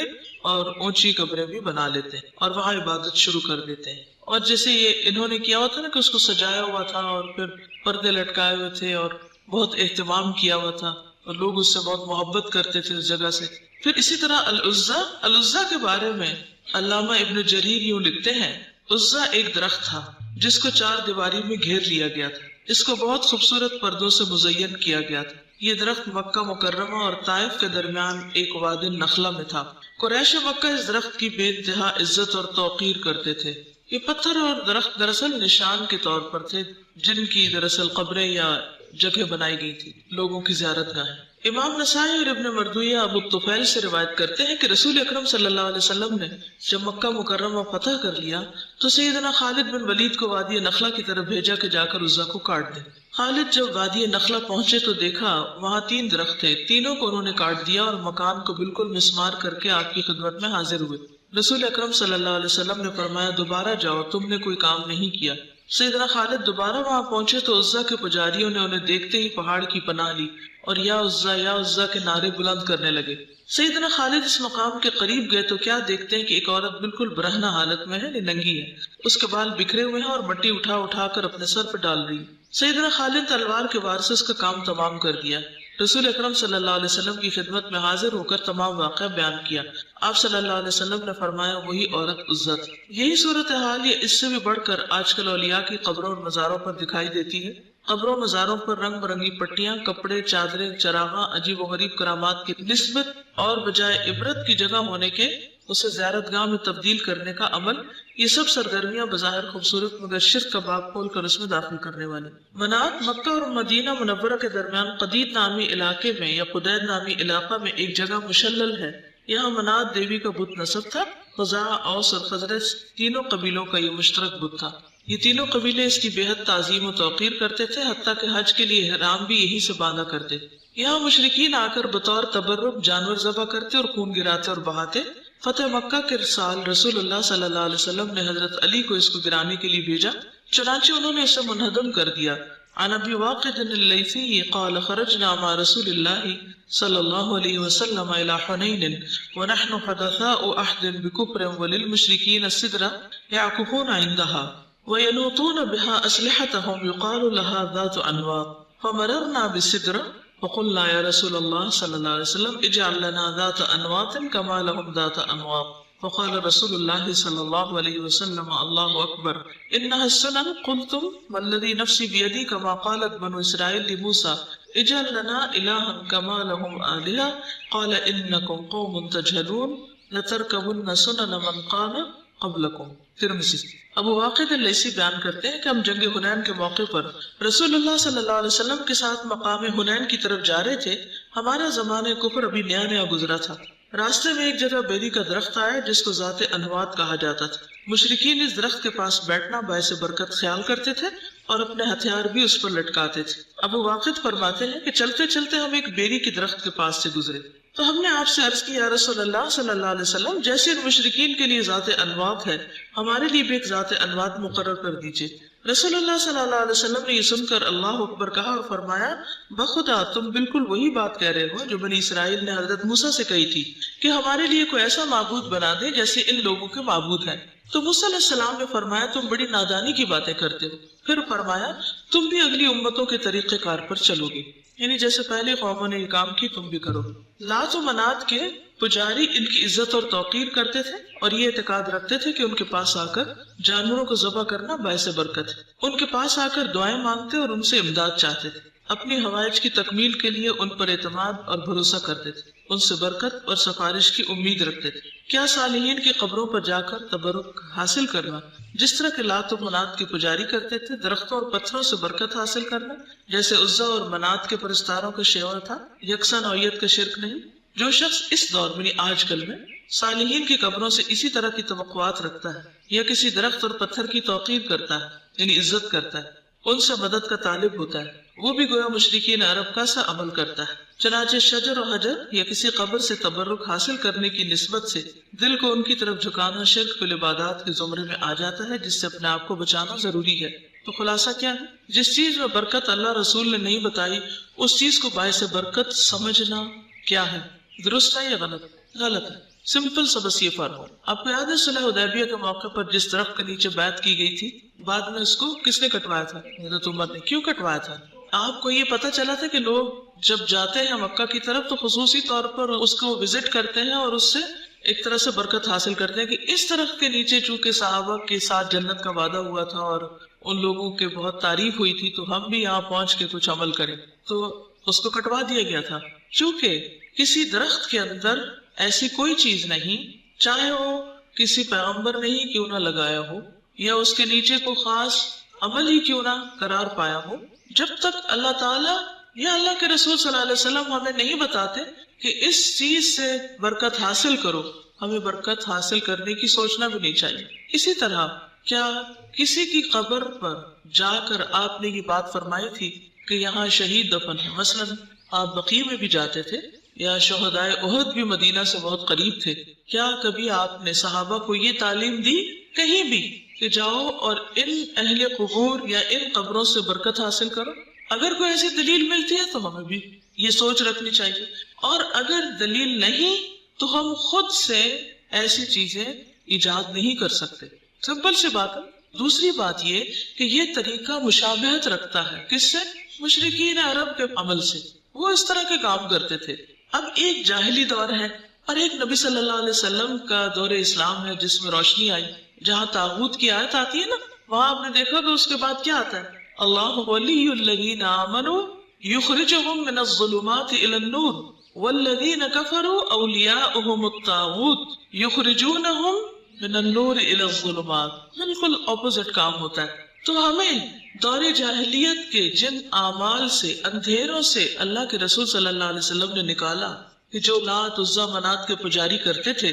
اور اونچی قبریں بھی بنا لیتے ہیں اور وہاں عبادت شروع کر دیتے ہیں۔ اور جیسے یہ انہوں نے کیا ہوا تھا نا کہ اس کو سجایا ہوا تھا اور پھر پردے لٹکائے ہوئے تھے اور بہت اہتمام کیا ہوا تھا اور لوگ اس سے بہت محبت کرتے تھے اس جگہ سے۔ پھر اسی طرح العزا کے بارے میں علامہ ابن جریر یوں لکھتے ہیں عزا ایک درخت تھا جس کو چار دیواری میں گھیر لیا گیا تھا، اس کو بہت خوبصورت پردوں سے مزین کیا گیا تھا۔ یہ درخت مکہ مکرمہ اور طائف کے درمیان ایک وادی نخلا میں تھا۔ قریش مکہ اس درخت کی بے انتہا عزت اور توقیر کرتے تھے۔ یہ پتھر اور درخت دراصل نشان کے طور پر تھے جن کی دراصل قبریں یا جگہ بنائی گئی تھی، لوگوں کی زیارت گاہیں۔ امام نسائی اور ابن مردویہ ابو الطفیل سے روایت کرتے ہیں کہ رسول اکرم صلی اللہ علیہ وسلم نے جب مکہ مکرمہ فتح کر لیا تو سیدنا خالد بن ولید کو وادی نخلا کی طرف بھیجا کہ جا کر عزا کو کاٹ دے۔ خالد جب وادی نخلا پہنچے تو دیکھا وہاں 3 درخت تھے، تینوں کو انہوں نے کاٹ دیا اور مکان کو بالکل مسمار کر کے آپ کی خدمت میں حاضر ہوئے۔ رسول اکرم صلی اللہ علیہ وسلم نے فرمایا دوبارہ جاؤ، تم نے کوئی کام نہیں کیا۔ سیدنا خالد دوبارہ وہاں پہنچے تو عزا کے پجاریوں نے انہیں دیکھتے ہی پہاڑ کی پناہ لی اور یا عزا کے نعرے بلند کرنے لگے۔ سیدنا خالد اس مقام کے قریب گئے تو کیا دیکھتے ہیں کہ ایک عورت بالکل برہنہ حالت میں ہے، ننگی ہے، اس کے بال بکھرے ہوئے ہیں اور مٹی اٹھا اٹھا کر اپنے سر پہ ڈال رہی ہے۔ سیدنا خالد تلوار کے وار سے اس کا کام تمام کر دیا۔ رسول اکرم صلی اللہ علیہ وسلم کی خدمت میں حاضر ہو کر تمام واقعہ بیان کیا۔ آپ صلی اللہ علیہ وسلم نے فرمایا وہی عورت عزا تھی۔ یہی صورتحال یہ اس سے بھی بڑھ کر آج کل اولیاء کی قبروں اور مزاروں پر دکھائی دیتی ہے۔ قبروں مزاروں پر رنگ برنگی پٹیاں، کپڑے، چادریں، چراغاں، عجیب و غریب کرامات کی نسبت اور بجائے عبرت کی جگہ ہونے کے اسے زیارت گاہ میں تبدیل کرنے کا عمل، یہ سب سرگرمیاں بظاہر خوبصورت مگر شرک کا باب کھول کر اس میں داخل کرنے والے۔ منات مکہ اور مدینہ منورہ کے درمیان قدید نامی علاقے میں یا قدید نامی علاقہ میں ایک جگہ مشلل ہے، یہاں منات دیوی کا بت نصب تھا۔ خزاعہ، اوس اور خزرج تینوں قبیلوں کا یہ مشترک بت تھا۔ یہ تینوں قبیلے اس کی بے حد تعظیم و توقیر کرتے تھے، حتیٰ کہ حج کے لیے احرام بھی یہی سے باندھا کرتے۔ یہاں مشرکین آ کر بطور تبرک جانور ذبح کرتے اور خون گراتے اور بہاتے۔ فتح مکہ کے سال رسول اللہ صلی اللہ علیہ وسلم نے حضرت علی کو اس کو گرانے کے لیے بھیجا، چنانچہ انہوں نے اسے منہدم کر دیا۔ عن ابی واقد اللیثی قال خرجنا مع رسول اللہ صلی اللہ علیہ وسلم الى حنین ونحن حدثاء عہد بکفر وللمشرکین السدرہ یعکفون عندها۔ وَيَنُوطُونَ بِهَا أَسْلِحَتَهُمْ يُقَالُ لَهَا ذَاتُ أَنْوَاطٍ فَمَرَرْنَا بِالسِّدْرَةِ فَقُلْنَا يَا رَسُولَ اللَّهِ صلی اللہ علیہ وسلم اجعل لنا ذات انواط كما لهم ذات انواط فقال رسول الله صلی اللہ علیہ وسلم اللہ اکبر انها السنن قلتم والذي نفسي بيدي كما قالت بنو اسرائيل لموسى اجعل لنا الها كما لهم آلهة قال انكم قوم تجهلون لتركبن سنن من قام قبلكم۔ ترمذی۔ ابو واقد اللیثی بیان کرتے ہیں کہ ہم جنگ حنین کے موقع پر رسول اللہ صلی اللہ علیہ وسلم کے ساتھ مقام حنین کی طرف جا رہے تھے۔ ہمارا زمانہ کفر ابھی نیا نیا گزرا تھا۔ راستے میں ایک جگہ بیری کا درخت آیا جس کو ذات انوات کہا جاتا تھا۔ مشرکین اس درخت کے پاس بیٹھنا باعث برکت خیال کرتے تھے اور اپنے ہتھیار بھی اس پر لٹکاتے تھے۔ ابو واقد فرماتے ہیں کہ چلتے چلتے ہم ایک بیری کے درخت کے پاس سے گزرے تو ہم نے آپ سے عرض کی یا رسول اللہ صلی اللہ علیہ وسلم جیسے ان مشرکین کے لیے ذات انوات ہے ہمارے لیے بھی ایک ذات انوات مقرر کر دیجئے۔ رسول اللہ صلی اللہ علیہ وسلم نے یہ سن کر اللہ اکبر کہا اور فرمایا بخدا تم بالکل وہی بات کہہ رہے ہو جو بنی اسرائیل نے حضرت موسیٰ سے کہی تھی کہ ہمارے لیے کوئی ایسا معبود بنا دے جیسے ان لوگوں کے معبود ہیں۔ تو موسیٰ علیہ السلام نے فرمایا تم بڑی نادانی کی باتیں کرتے ہو۔ پھر فرمایا تم بھی اگلی امتوں کے طریقہ کار پر چلو گے، یعنی جیسے پہلے قوموں نے یہ کام کی تم بھی کرو۔ لات و منات کے پجاری ان کی عزت اور توقیر کرتے تھے اور یہ اعتقاد رکھتے تھے کہ ان کے پاس آ کر جانوروں کو ذبح کرنا باعث برکت ہے۔ ان کے پاس آ کر دعائیں مانگتے اور ان سے امداد چاہتے تھے۔ اپنی حوائج کی تکمیل کے لیے ان پر اعتماد اور بھروسہ کرتے تھے، ان سے برکت اور سفارش کی امید رکھتے تھے۔ کیا صالحین کی قبروں پر جا کر تبرک حاصل کرنا جس طرح کہ لات و منات کی پجاری کرتے تھے، درختوں اور پتھروں سے برکت حاصل کرنا جیسے عزا اور منات کے پرستاروں کا شیوا تھا، یکساں نوعیت کا شرک نہیں۔ جو شخص اس دور میں آج کل میں صالحین کی قبروں سے اسی طرح کی توقعات رکھتا ہے یا کسی درخت اور پتھر کی توقیر کرتا ہے یعنی عزت کرتا ہے، ان سے مدد کا طالب ہوتا ہے، وہ بھی گویا مشرکین عرب کا سا عمل کرتا ہے۔ چنانچہ شجر و حجر یا کسی قبر سے تبرک حاصل کرنے کی نسبت سے دل کو ان کی طرف جھکانا شرک فی العبادات کے زمرے میں آ جاتا ہے جس سے اپنے آپ کو بچانا ضروری ہے۔ تو خلاصہ کیا ہے؟ جس چیز میں برکت اللہ رسول نے نہیں بتائی اس چیز کو باعث برکت سمجھنا کیا ہے؟ درست ہے یا غلط؟ غلط ہے۔ سمپل سا بس یہ فرق ہے۔ آپ کو یاد ہے صلح حدیبیہ کے موقع پر جس درخت کے نیچے بیعت کی گئی تھی بعد میں اس کو کس نے کٹوایا تھا؟ حضرت عمر نے۔ کیوں کٹوایا تھا؟ آپ کو یہ پتا چلا تھا کہ لوگ جب جاتے ہیں مکہ کی طرف تو خصوصی طور پر اس کو وزٹ کرتے ہیں اور اس سے ایک طرح سے برکت حاصل کرتے ہیں کہ اس درخت کے نیچے چونکہ صحابہ کے ساتھ جنت کا وعدہ ہوا تھا اور ان لوگوں کے بہت تعریف ہوئی تھی تو ہم بھی یہاں پہنچ کے کچھ عمل کریں، تو اس کو کٹوا دیا گیا تھا۔ چونکہ کسی درخت کے اندر ایسی کوئی چیز نہیں، چاہے وہ کسی پیغمبر نے ہی کیوں نہ لگایا ہو یا اس کے نیچے کو خاص عمل ہی کیوں نہ قرار پایا ہو، جب تک اللہ تعالیٰ یا اللہ کے رسول صلی اللہ علیہ وسلم ہمیں نہیں بتاتے کہ اس چیز سے برکت حاصل کرو، ہمیں برکت حاصل کرنے کی سوچنا بھی نہیں چاہیے۔ اسی طرح کیا کسی کی قبر پر جا کر آپ نے یہ بات فرمائی تھی کہ یہاں شہید دفن ہے؟ مثلا آپ بقیع میں بھی جاتے تھے یا شہدائے احد بھی مدینہ سے بہت قریب تھے، کیا کبھی آپ نے صحابہ کو یہ تعلیم دی کہیں بھی کہ جاؤ اور ان اہل قبور یا ان قبروں سے برکت حاصل کرو؟ اگر کوئی ایسی دلیل ملتی ہے تو ہمیں بھی یہ سوچ رکھنی چاہیے، اور اگر دلیل نہیں تو ہم خود سے ایسی چیزیں ایجاد نہیں کر سکتے۔ سمپل سی بات ہے۔ دوسری بات یہ کہ یہ طریقہ مشابہت رکھتا ہے کس سے؟ مشرکین عرب کے عمل سے، وہ اس طرح کے کام کرتے تھے۔ اب ایک جاہلی دور ہے اور ایک نبی صلی اللہ علیہ وسلم کا دور اسلام ہے جس میں روشنی آئی، جہاں طاغوت کی آیت آتی ہے نا، وہاں آپ نے دیکھا کہ اس کے بعد کیا آتا ہے؟ اللہ ولی الذین آمنوا یخرجہم من الظلمات الی النور والذین کفروا اولیاؤہم الطاغوت یخرجونہم من النور الی الظلمات۔ بالکل اپوزٹ کام ہوتا ہے۔ تو ہمیں دور جاہلیت کے جن اعمال سے، اندھیروں سے اللہ کے رسول صلی اللہ علیہ وسلم نے نکالا کہ جو لات عزا منات کے پجاری کرتے تھے،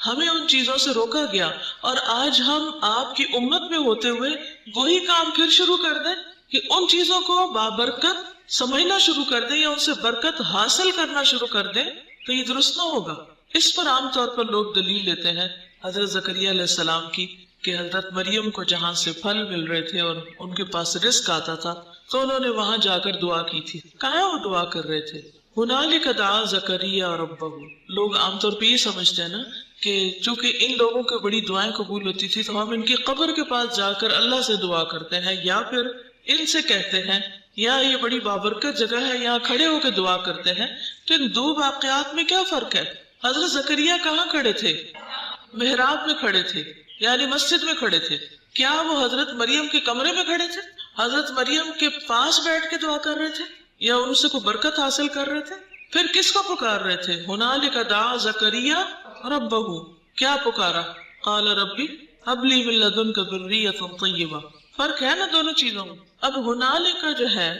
ہمیں ان چیزوں سے روکا گیا، اور آج ہم آپ کی امت میں ہوتے ہوئے وہی کام پھر شروع کر دیں کہ ان چیزوں کو بابرکت سمجھنا شروع کر دیں یا ان سے برکت حاصل کرنا شروع کر دیں، تو یہ درست نہ ہوگا۔ اس پر عام طور پر لوگ دلیل لیتے ہیں حضرت زکریا علیہ السلام کی کہ حضرت مریم کو جہاں سے پھل مل رہے تھے اور ان کے پاس رزق آتا تھا تو انہوں نے وہاں جا کر دعا کی تھی۔ کہاں وہ دعا کر رہے تھے؟ ہنالک دعا زکریا ربہ۔ لوگ عام طور پہ یہ سمجھتے ہیں نا کہ چونکہ ان لوگوں کی بڑی دعائیں قبول ہوتی تھی تو ہم ان کی قبر کے پاس جا کر اللہ سے دعا کرتے ہیں یا پھر ان سے کہتے ہیں یا یہ بڑی بابرکت جگہ ہے یہاں کھڑے ہو کے دعا کرتے ہیں. تو ان دو واقعات میں کیا فرق ہے؟ حضرت زکریا کہاں کھڑے تھے؟ محراب میں کھڑے تھے، یعنی مسجد میں کھڑے تھے. کیا وہ حضرت مریم کے کمرے میں کھڑے تھے؟ حضرت مریم کے پاس بیٹھ کے دعا کر رہے تھے یا ان سے کوئی برکت حاصل کر رہے تھے؟ پھر کس کو پکار رہے تھے؟ ہنالک دعا زکریا ربہ، کیا پکارا؟ قال ربی ہب لی من لدنک ذریۃ طیبہ. فرق ہے نا دونوں چیزوں میں. اب ہنالک جو ہے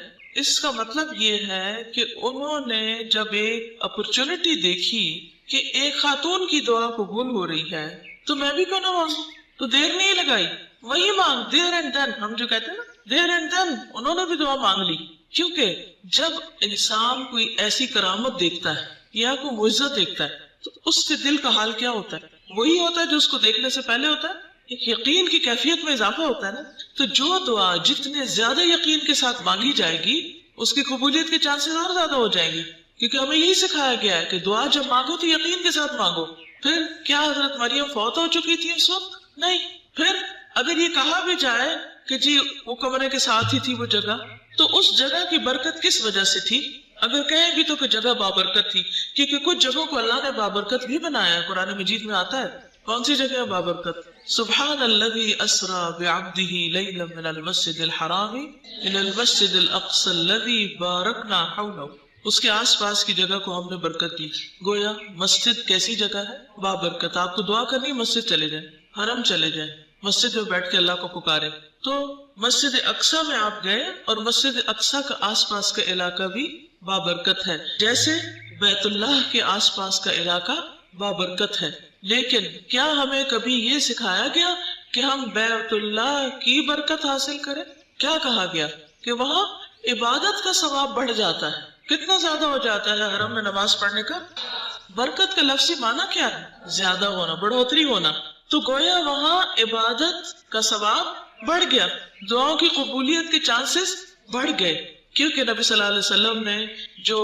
اس کا مطلب یہ ہے کہ انہوں نے جب ایک اپرچونٹی دیکھی کہ ایک خاتون کی دعا قبول ہو رہی ہے تو میں بھی کیوں نہ مانگوں، تو دیر نہیں لگائی، وہی مانگ، دیر اینڈ دین، ہم جو کہتے ہیں نا دیر اینڈ دین، انہوں نے بھی دعا مانگ لی. کیونکہ جب انسان کوئی ایسی کرامت دیکھتا ہے یا کوئی معجزہ دیکھتا ہے تو اس کے دل کا حال کیا ہوتا ہے؟ وہی ہوتا ہے جو اس کو دیکھنے سے پہلے ہوتا ہے. ایک یقین کی کیفیت میں اضافہ ہوتا ہے نا. تو جو دعا جتنے زیادہ یقین کے ساتھ مانگی جائے گی اس کی قبولیت کے چانسز اور زیادہ ہو جائیں گے، کیونکہ ہمیں یہی سکھایا گیا ہے کہ دعا جب مانگو تو یقین کے ساتھ مانگو. پھر کیا حضرت مریم فوت ہو چکی تھی اس وقت؟ نہیں. پھر اگر یہ کہا بھی جائے کہ جی وہ کمرے کے ساتھ ہی تھی وہ جگہ، تو اس جگہ کی برکت کس وجہ سے تھی؟ اگر کہیں بھی تو کہ جگہ بابرکت تھی، کیونکہ کچھ جگہوں کو اللہ نے بابرکت بھی بنایا ہے. قرآن مجید میں آتا ہے کون سی جگہ ہے بابرکت؟ سبحان الذی اسری بعبدہ لیلا من المسجد الحرام الى المسجد الاقصی الذی بارکنا حولہ. اس کے آس پاس کی جگہ کو ہم نے برکت دی. گویا مسجد کیسی جگہ ہے؟ بابرکت. آپ کو دعا کرنی مسجد چلے جائیں، حرم چلے جائیں، مسجد میں بیٹھ کے اللہ کو پکارے. تو مسجد اقصی میں آپ گئے اور مسجد اقصی کا آس پاس کا علاقہ بھی بابرکت ہے، جیسے بیت اللہ کے آس پاس کا علاقہ بابرکت ہے. لیکن کیا ہمیں کبھی یہ سکھایا گیا کہ ہم بیت اللہ کی برکت حاصل کریں؟ کیا کہا گیا؟ کہ وہاں عبادت کا ثواب بڑھ جاتا ہے. کتنا زیادہ ہو جاتا ہے حرم میں نماز پڑھنے کا؟ برکت کا لفظی معنی کیا ہے؟ زیادہ ہونا، بڑھوتری ہونا. تو گویا وہاں عبادت کا ثواب بڑھ گیا، دعاؤں کی قبولیت کے چانسز بڑھ گئے، کیونکہ نبی صلی اللہ علیہ وسلم نے جو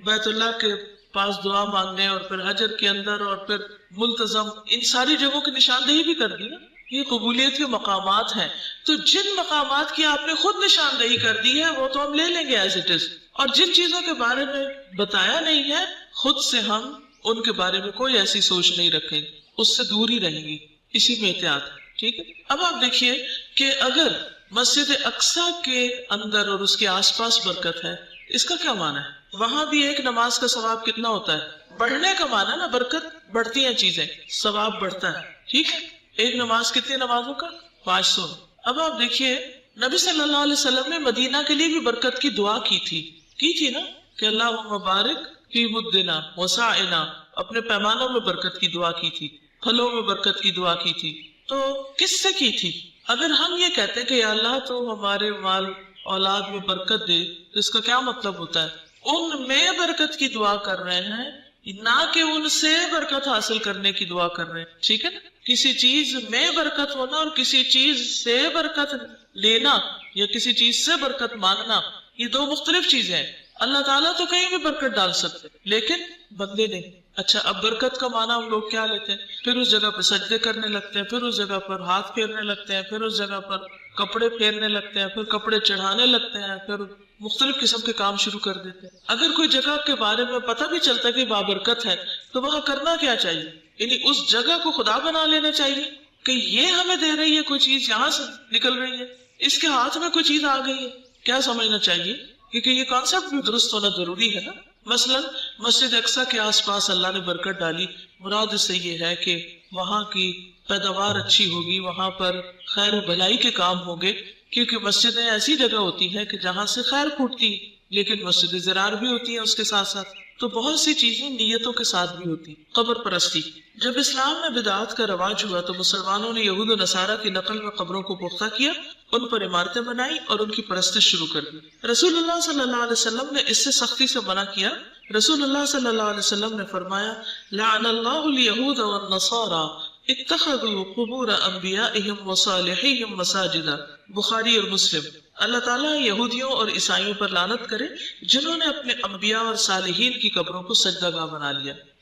بیت اللہ کے پاس دعا مانگنے اور پھر حجر کے اندر اور پھر ملتزم، ان ساری جگہوں کی نشاندہی بھی کر دی نا. یہ قبولیت کے مقامات ہیں. تو جن مقامات کی آپ نے خود نشاندہی کر دی ہے وہ تو ہم لے لیں گے ایز اٹ از، اور جن چیزوں کے بارے میں بتایا نہیں ہے خود سے ہم ان کے بارے میں کوئی ایسی سوچ نہیں رکھیں گے، اس سے دور ہی رہیں گے. اسی میں احتیاط ہے. ٹھیک ہے. اب آپ دیکھیے کہ اگر مسجد اقصی کے اندر اور اس کے آس پاس برکت ہے، اس کا کیا معنی ہے؟ وہاں بھی ایک نماز کا ثواب کتنا ہوتا ہے؟ بڑھنے کا معنی نا، برکت بڑھتی ہیں چیزیں، ثواب بڑھتا ہے. ٹھیک ہے. ایک نماز کتنی نمازوں کا؟ 500. اب آپ دیکھیے نبی صلی اللہ علیہ وسلم نے مدینہ کے لیے بھی برکت کی دعا کی تھی نا، کہ اللہ مبارک فی مدنا وسعنا، اپنے پیمانوں میں برکت کی دعا کی تھی، پھلوں میں برکت کی دعا کی تھی. تو کس سے کی تھی؟ اگر ہم یہ کہتے ہیں کہ یا اللہ تو ہمارے مال اولاد میں برکت دے، تو اس کا کیا مطلب ہوتا ہے؟ ان میں برکت کی دعا کر رہے ہیں، نہ کہ ان سے برکت حاصل کرنے کی دعا کر رہے ہیں. ٹھیک ہے. کسی چیز میں برکت ہونا اور کسی چیز سے برکت لینا یا کسی چیز سے برکت مانگنا، یہ دو مختلف چیزیں ہیں. اللہ تعالیٰ تو کہیں بھی برکت ڈال سکتے لیکن بندے نہیں. اچھا، اب برکت کا معنی ہم لوگ کیا لیتے ہیں؟ پھر اس جگہ پر سجدے کرنے لگتے ہیں، پھر اس جگہ پر ہاتھ پھیرنے لگتے ہیں، پھر اس جگہ پر کپڑے پھیرنے لگتے ہیں، پھر کپڑے چڑھانے لگتے ہیں، پھر مختلف قسم کے کام شروع کر دیتے ہیں. اگر کوئی جگہ کے بارے میں پتہ بھی چلتا ہے کہ بابرکت ہے تو وہاں کرنا کیا چاہیے؟ یعنی اس جگہ کو خدا بنا لینا چاہیے کہ یہ ہمیں دے رہی ہے کوئی چیز، یہاں سے نکل رہی ہے، اس کے ہاتھ میں کوئی چیز آ گئی ہے. کیا سمجھنا چاہیے؟ کیونکہ یہ کانسیپٹ بھی درست ہونا ضروری ہے نا. مثلا مسجد اقصی کے آس پاس اللہ نے برکت ڈالی، مراد اس سے یہ ہے کہ وہاں کی پیداوار اچھی ہوگی، وہاں پر خیر و بھلائی کے کام ہوں گے، کیونکہ مسجدیں ایسی جگہ ہوتی ہیں کہ جہاں سے خیر پھوٹتی، لیکن مسجد زرار بھی ہوتی ہیں اس کے ساتھ ساتھ. تو بہت سی چیزیں نیتوں کے ساتھ بھی ہوتی. قبر پرستی، جب اسلام میں بدعات کا رواج ہوا تو مسلمانوں نے یہود و نصارہ کی نقل میں قبروں کو پختہ کیا، ان پر عمارتیں بنائی اور ان کی پرستش شروع کر دی. رسول اللہ صلی اللہ علیہ وسلم نے اس سے سختی سے منع کیا. رسول اللہ صلی اللہ علیہ وسلم نے فرمایا لعن اللہ الیہود والنصارى اتخذوا قبور انبیائہم وصالحیہم مساجدا. بخاری اور مسلم. اللہ تعالیٰ یہودیوں اور عیسائیوں پر لعنت کرے جنہوں نے اپنے انبیاء اور صالحین کی قبروں کو سجدہ گاہ بنا لیا.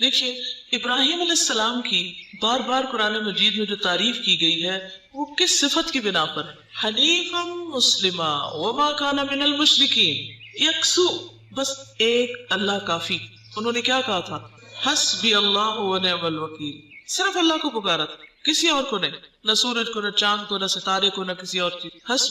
دیکھیے ابراہیم علیہ السلام کی بار بار قرآن مجید میں جو تعریف کی گئی ہے وہ کس صفت کی بنا پر ہے؟ حنیفا مسلما وما کان من المشرکین، یکسو، بس ایک اللہ کافی۔ انہوں نے کیا کہا تھا؟ حسبی اللہ و نعم الوکیل، صرف اللہ کو پکارا تھا، کسی اور کو نہیں، نہ سورج کو، نہ چاند کو، نہ ستارے کو، نہ کسی اور چیز۔ حسب